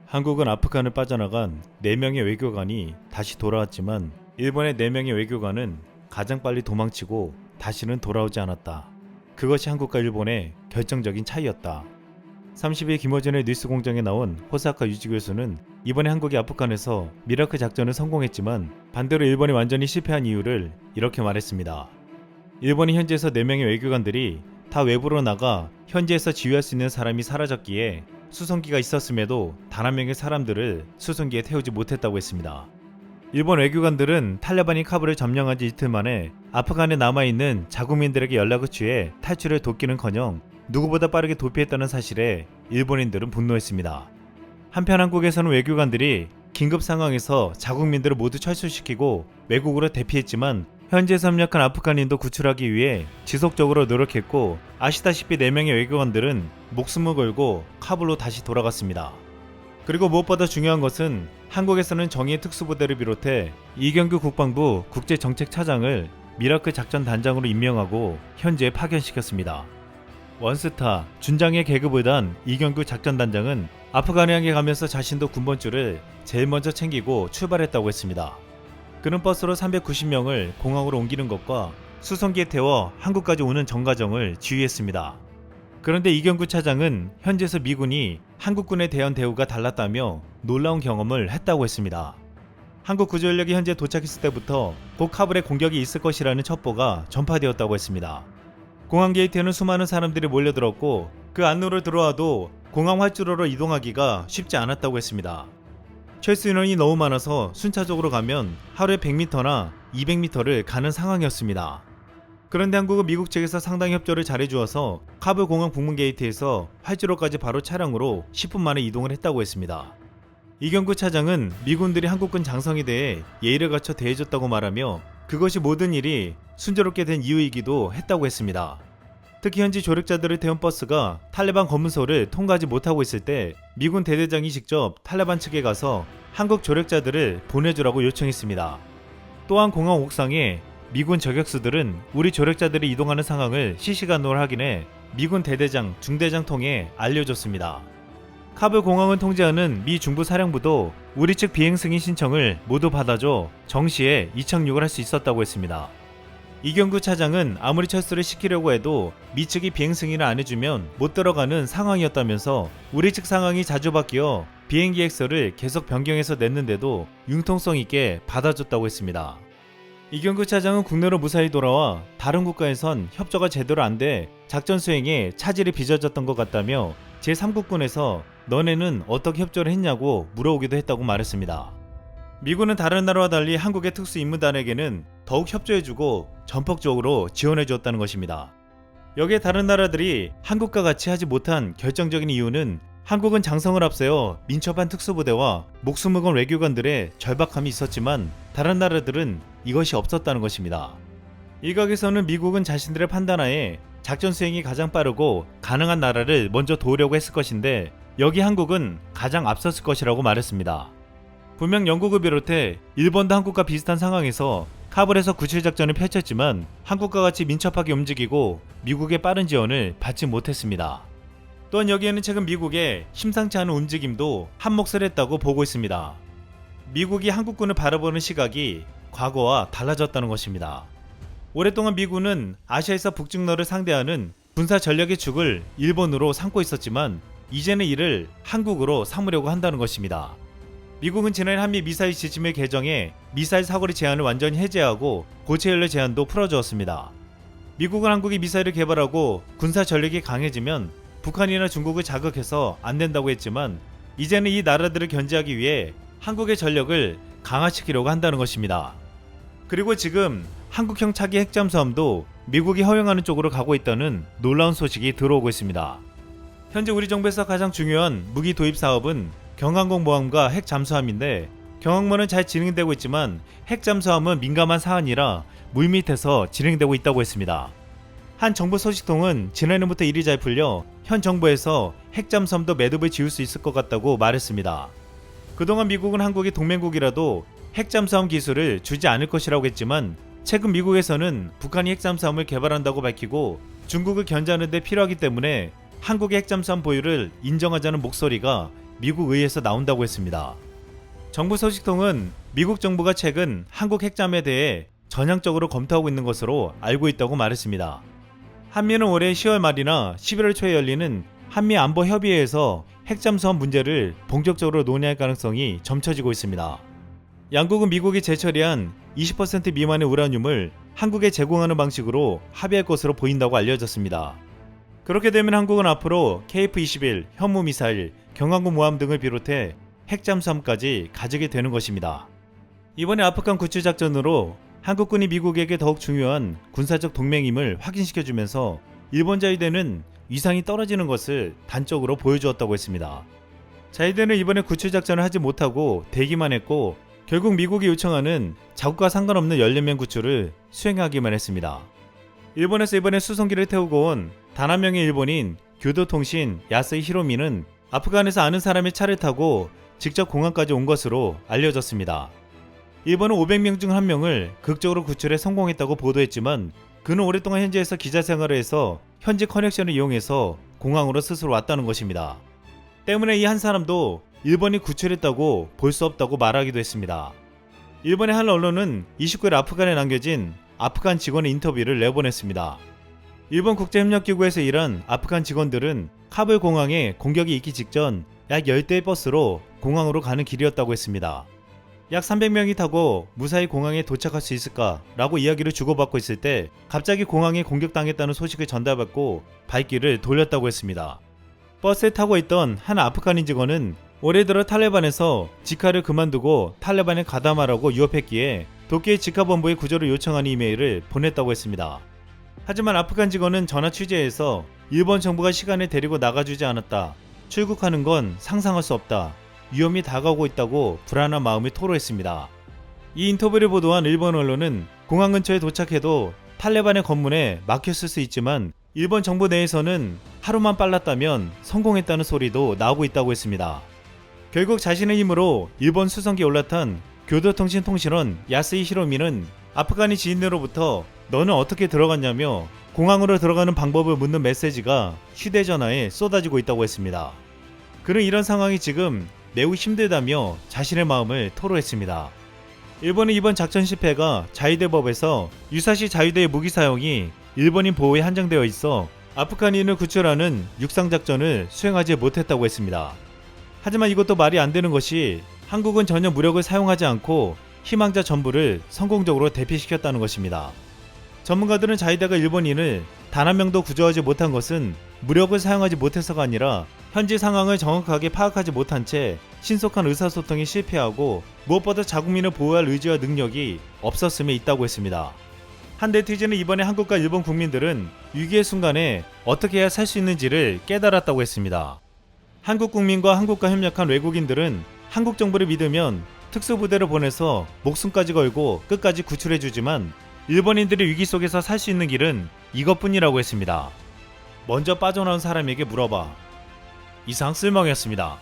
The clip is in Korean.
한국은 아프간을 빠져나간 4명의 외교관이 다시 돌아왔지만 일본의 4명의 외교관은 가장 빨리 도망치고 다시는 돌아오지 않았다. 그것이 한국과 일본의 결정적인 차이였다. 30일 김어준의 뉴스공장에 나온 호사카 유지 교수는 이번에 한국이 아프간에서 미라클 작전을 성공했지만 반대로 일본이 완전히 실패한 이유를 이렇게 말했습니다. 일본이 현지에서 4명의 외교관들이 다 외부로 나가 현지에서 지휘할 수 있는 사람이 사라졌기에 수송기가 있었음에도 단 한 명의 사람들을 수송기에 태우지 못했다고 했습니다. 일본 외교관들은 탈레반이 카불을 점령한 지 이틀 만에 아프간에 남아있는 자국민들에게 연락을 취해 탈출을 돕기는커녕 누구보다 빠르게 도피했다는 사실에 일본인들은 분노했습니다. 한편 한국에서는 외교관들이 긴급 상황에서 자국민들을 모두 철수시키고 외국으로 대피했지만 현지에서 협력한 아프간인도 구출하기 위해 지속적으로 노력했고 아시다시피 4명의 외교관들은 목숨을 걸고 카불로 다시 돌아갔습니다. 그리고 무엇보다 중요한 것은 한국에서는 정의의 특수부대를 비롯해 이경규 국방부 국제정책차장을 미라클 작전 단장으로 임명하고 현지에 파견시켰습니다. 원스타, 준장의 계급을 단 이경규 작전단장은 아프간에 향해 가면서 자신도 군번줄을 제일 먼저 챙기고 출발했다고 했습니다. 그는 버스로 390명을 공항으로 옮기는 것과 수송기에 태워 한국까지 오는 전 과정을 지휘했습니다. 그런데 이경구 차장은 현지에서 미군이 한국군에 대한 대우가 달랐다며 놀라운 경험을 했다고 했습니다. 한국 구조연력이 현지에 도착했을 때부터 곧 카불에 공격이 있을 것이라는 첩보가 전파되었다고 했습니다. 공항 게이트에는 수많은 사람들이 몰려들었고 그 안으로 들어와도 공항 활주로로 이동하기가 쉽지 않았다고 했습니다. 철수 인원이 너무 많아서 순차적으로 가면 하루에 100m나 200m를 가는 상황이었습니다. 그런데 한국은 미국 측에서 상당히 협조를 잘해주어서 카불 공항 북문 게이트에서 활주로까지 바로 차량으로 10분 만에 이동을 했다고 했습니다. 이경구 차장은 미군들이 한국군 장성에 대해 예의를 갖춰 대해줬다고 말하며 그것이 모든 일이 순조롭게 된 이유이기도 했다고 했습니다. 특히 현지 조력자들을 태운 버스가 탈레반 검문소를 통과하지 못하고 있을 때 미군 대대장이 직접 탈레반 측에 가서 한국 조력자들을 보내주라고 요청했습니다. 또한 공항 옥상에 미군 저격수들은 우리 조력자들이 이동하는 상황을 실시간으로 확인해 미군 대대장, 중대장 통해 알려줬습니다. 카불 공항을 통제하는 미 중부 사령부도 우리 측 비행 승인 신청을 모두 받아줘 정시에 이착륙을 할 수 있었다고 했습니다. 이경구 차장은 아무리 철수를 시키려고 해도 미 측이 비행 승인을 안 해주면 못 들어가는 상황이었다면서 우리 측 상황이 자주 바뀌어 비행 계획서를 계속 변경해서 냈는데도 융통성 있게 받아줬다고 했습니다. 이경구 차장은 국내로 무사히 돌아와 다른 국가에선 협조가 제대로 안 돼 작전 수행에 차질이 빚어졌던 것 같다며 제3국군에서 너네는 어떻게 협조를 했냐고 물어오기도 했다고 말했습니다. 미군은 다른 나라와 달리 한국의 특수임무단에게는 더욱 협조해주고 전폭적으로 지원해주었다는 것입니다. 여기에 다른 나라들이 한국과 같이 하지 못한 결정적인 이유는 한국은 장성을 앞세워 민첩한 특수부대와 목숨을 건 외교관들의 절박함이 있었지만 다른 나라들은 이것이 없었다는 것입니다. 일각에서는 미국은 자신들의 판단하에 작전 수행이 가장 빠르고 가능한 나라를 먼저 도우려고 했을 것인데 여기 한국은 가장 앞섰을 것이라고 말했습니다. 분명 영국을 비롯해 일본도 한국과 비슷한 상황에서 카불에서 구실작전을 펼쳤지만 한국과 같이 민첩하게 움직이고 미국의 빠른 지원을 받지 못했습니다. 또한 여기에는 최근 미국의 심상치 않은 움직임도 한몫을 했다고 보고 있습니다. 미국이 한국군을 바라보는 시각이 과거와 달라졌다는 것입니다. 오랫동안 미군은 아시아에서 북중러를 상대하는 군사 전략의 축을 일본으로 삼고 있었지만 이제는 이를 한국으로 삼으려고 한다는 것입니다. 미국은 지난해 한미 미사일 지침을 개정해 미사일 사거리 제한을 완전히 해제하고 고체 연료 제한도 풀어주었습니다. 미국은 한국이 미사일을 개발하고 군사 전력이 강해지면 북한이나 중국을 자극해서 안 된다고 했지만 이제는 이 나라들을 견제하기 위해 한국의 전력을 강화시키려고 한다는 것입니다. 그리고 지금 한국형 차기 핵잠수함도 미국이 허용하는 쪽으로 가고 있다는 놀라운 소식이 들어오고 있습니다. 현재 우리 정부에서 가장 중요한 무기 도입 사업은 경항공모함과 핵잠수함인데 경항모는 잘 진행되고 있지만 핵잠수함은 민감한 사안이라 물밑에서 진행되고 있다고 했습니다. 한 정부 소식통은 지난해부터 일이 잘 풀려 현 정부에서 핵잠수함도 매듭을 지을 수 있을 것 같다고 말했습니다. 그동안 미국은 한국이 동맹국이라도 핵잠수함 기술을 주지 않을 것이라고 했지만 최근 미국에서는 북한이 핵잠수함을 개발한다고 밝히고 중국을 견제하는 데 필요하기 때문에 한국의 핵잠수함 보유를 인정하자는 목소리가 미국 의회에서 나온다고 했습니다. 정부 소식통은 미국 정부가 최근 한국 핵잠에 대해 전향적으로 검토하고 있는 것으로 알고 있다고 말했습니다. 한미는 올해 10월 말이나 11월 초에 열리는 한미 안보 협의회에서 핵잠수함 문제를 본격적으로 논의할 가능성이 점쳐지고 있습니다. 양국은 미국이 재처리한 20% 미만의 우라늄을 한국에 제공하는 방식으로 합의할 것으로 보인다고 알려졌습니다. 그렇게 되면 한국은 앞으로 KF-21 현무미사일, 경항공모함 등을 비롯해 핵잠수함까지 가지게 되는 것입니다. 이번에 아프간 구출작전으로 한국군이 미국에게 더욱 중요한 군사적 동맹임을 확인시켜주면서 일본 자위대는 위상이 떨어지는 것을 단적으로 보여주었다고 했습니다. 자위대는 이번에 구출작전을 하지 못하고 대기만 했고 결국 미국이 요청하는 자국과 상관없는 연료면 구출을 수행하기만 했습니다. 일본에서 이번에 수송기를 태우고 온 단 한 명의 일본인 교도통신 야스이 히로미는 아프간에서 아는 사람의 차를 타고 직접 공항까지 온 것으로 알려졌습니다. 일본은 500명 중 1명을 극적으로 구출에 성공했다고 보도했지만 그는 오랫동안 현지에서 기자 생활을 해서 현지 커넥션을 이용해서 공항으로 스스로 왔다는 것입니다. 때문에 이 한 사람도 일본이 구출했다고 볼 수 없다고 말하기도 했습니다. 일본의 한 언론은 29일 아프간에 남겨진 아프간 직원의 인터뷰를 내보냈습니다. 일본 국제협력기구에서 일한 아프간 직원들은 카불 공항에 공격이 있기 직전 약 10대의 버스로 공항으로 가는 길이었다고 했습니다. 약 300명이 타고 무사히 공항에 도착할 수 있을까? 라고 이야기를 주고받고 있을 때 갑자기 공항에 공격당했다는 소식을 전달받고 발길을 돌렸다고 했습니다. 버스에 타고 있던 한 아프간인 직원은 올해 들어 탈레반에서 지카를 그만두고 탈레반에 가담하라고 유업했기에 도쿄의 지카본부에 구조를 요청하는 이메일을 보냈다고 했습니다. 하지만 아프간 직원은 전화 취재에서 일본 정부가 시간에 데리고 나가주지 않았다. 출국하는 건 상상할 수 없다. 위험이 다가오고 있다고 불안한 마음을 토로했습니다. 이 인터뷰를 보도한 일본 언론은 공항 근처에 도착해도 탈레반의 검문에 막혔을 수 있지만 일본 정부 내에서는 하루만 빨랐다면 성공했다는 소리도 나오고 있다고 했습니다. 결국 자신의 힘으로 일본 수송기에 올라탄 교도통신 통신원 야스이 히로미는 아프간이 지인으로부터 너는 어떻게 들어갔냐며 공항으로 들어가는 방법을 묻는 메시지가 휴대전화에 쏟아지고 있다고 했습니다. 그는 이런 상황이 지금 매우 힘들다며 자신의 마음을 토로했습니다. 일본은 이번 작전 실패가 자위대법에서 유사시 자위대의 무기 사용이 일본인 보호에 한정되어 있어 아프간인을 구출하는 육상작전을 수행하지 못했다고 했습니다. 하지만 이것도 말이 안 되는 것이 한국은 전혀 무력을 사용하지 않고 희망자 전부를 성공적으로 대피시켰다는 것입니다. 전문가들은 자위대가 일본인을 단 한 명도 구조하지 못한 것은 무력을 사용하지 못해서가 아니라 현지 상황을 정확하게 파악하지 못한 채 신속한 의사소통이 실패하고 무엇보다 자국민을 보호할 의지와 능력이 없었음에 있다고 했습니다. 한 네티즌은 이번에 한국과 일본 국민들은 위기의 순간에 어떻게 해야 살 수 있는지를 깨달았다고 했습니다. 한국 국민과 한국과 협력한 외국인들은 한국 정부를 믿으면 특수부대를 보내서 목숨까지 걸고 끝까지 구출해주지만 일본인들이 위기 속에서 살 수 있는 길은 이것뿐이라고 했습니다. 먼저 빠져나온 사람에게 물어봐. 이상 쓸멍이었습니다.